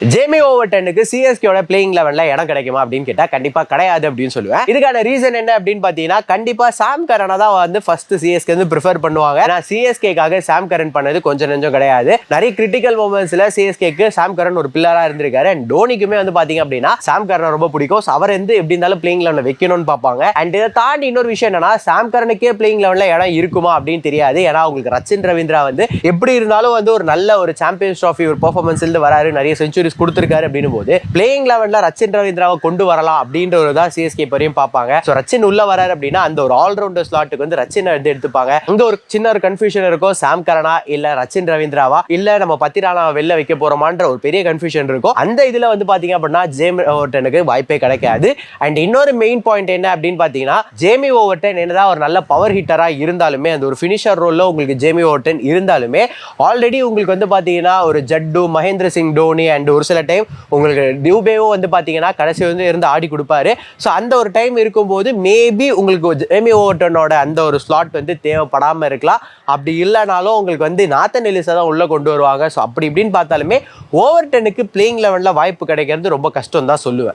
Jamie ஓவர்டனுக்கு சிஎஸ்கேயோட playing லெவன்ல இடம் கிடைக்குமா அப்படின்னு கேட்டா கண்டிப்பா கிடையாது அப்படின்னு சொல்லுவேன். இதுக்கான ரீசன் என்ன அப்படின்னு பாத்தீங்கன்னா கண்டிப்பா சாம் கரனை தான் வந்து ஃபர்ஸ்ட் சிஎஸ்கே வந்து ப்ரிஃபர் பண்ணுவாங்க. நான் சிஎஸ்கேக்காக சாம் கரன் பண்ணது கொஞ்சம் நெஞ்சம் கிடையாது. நிறைய கிரிட்டிக்கல் மூமெண்ட்ஸ்ல சிஎஸ்கேக்கு சாம் கரன் ஒரு பில்லரா இருந்திருக்காரு. அண்ட் டோனிக்குமே வந்து பாத்தீங்க அப்படின்னா சாம் கரனை ரொம்ப பிடிக்கும். அவர் வந்து எப்படி இருந்தாலும் பிளேயிங் லெவன்ல வைக்கணும்னு பார்ப்பாங்க. அண்ட் இதை தாண்டி இன்னொரு விஷயம் என்னன்னா சாம் கரனுக்கே பிளேயிங் லெவன்ல இடம் இருக்குமா அப்படின்னு தெரியாது. ஏன்னா உங்களுக்கு ரச்சின் ரவீந்திரா வந்து எப்படி இருந்தாலும் வந்து ஒரு நல்ல ஒரு சாம்பியன்ஸ் ட்ராஃபி ஒரு பெர்ஃபார்மன்ஸ் இருந்து வராரு, நிறைய செஞ்சுரிஸ் கொடுத்திருக்காரு அப்படின்னு போது பிளேயிங் லெவன்ல ரச்சின் ரவீந்திராவை கொண்டு வரலாம் அப்படின்றதான் சிஎஸ்கே வரையும் பார்ப்பாங்க. சோ ரச்சின் உள்ள வராரு அப்படின்னா அந்த ஒரு ஆல்ரவுண்டர் ஸ்லாட்டுக்கு வந்து ரச்சினை எடுத்துப்பாங்க. அங்க ஒரு சின்ன ஒரு கன்ஃபியூஷன் இருக்கும். சாம் கரனா இல்ல ரச்சின் ரவீந்திராவா இல்ல நம்ம பத்திரானாவை வெளில வைக்க போறோமான்ற ஒரு பெரிய கன்ஃபியூஷன் இருக்கும். அந்த இதுல வந்து பாத்தீங்க அப்படின்னா ஜேமி ஓவர்டனுக்கு வாய்ப்பே கிடைக்காது. அண்ட் இன்னொரு மெயின் பாயிண்ட் என்ன அப்படின்னு பாத்தீங்கன்னா ஜேமி ஓவர்டன் என்னதான் ஒரு நல்ல பவர் ஹிட்டரா இருந்தாலுமே அந்த ஒரு ஃபினிஷர் ரோல்ல உங்களுக்கு ஜேமி ஓவர்டன் இருந்தாலுமே ஆல்ரெடி உங்களுக்கு வந்து பாத்தீங்கன்னா ஒரு ஜட்டு, மகேந்திர சிங் தோனி அண்ட் ஒரு சில டைம் உங்களுக்கு டியூபேவும் வந்து பாத்தீங்கன்னா கடைசி வந்து இருந்து ஆடி கொடுப்பாரு. ஸோ அந்த ஒரு டைம் இருக்கும்போது மேபி உங்களுக்கு ஜேமி ஓவர்டனோட அந்த ஒரு ஸ்லாட் வந்து தேவைப்படாம இருக்கலாம். அப்படி இல்லைனாலும் உங்களுக்கு வந்து நாத்தன் எலிஸை தான் உள்ள கொண்டு வருவாங்க. ஸோ அப்படி இப்படின்னு பார்த்தாலுமே ஓவர்டனுக்கு பிளேயிங் லெவன்ல வாய்ப்பு கிடைக்கிறது ரொம்ப கஷ்டம் தான் சொல்லுவேன்.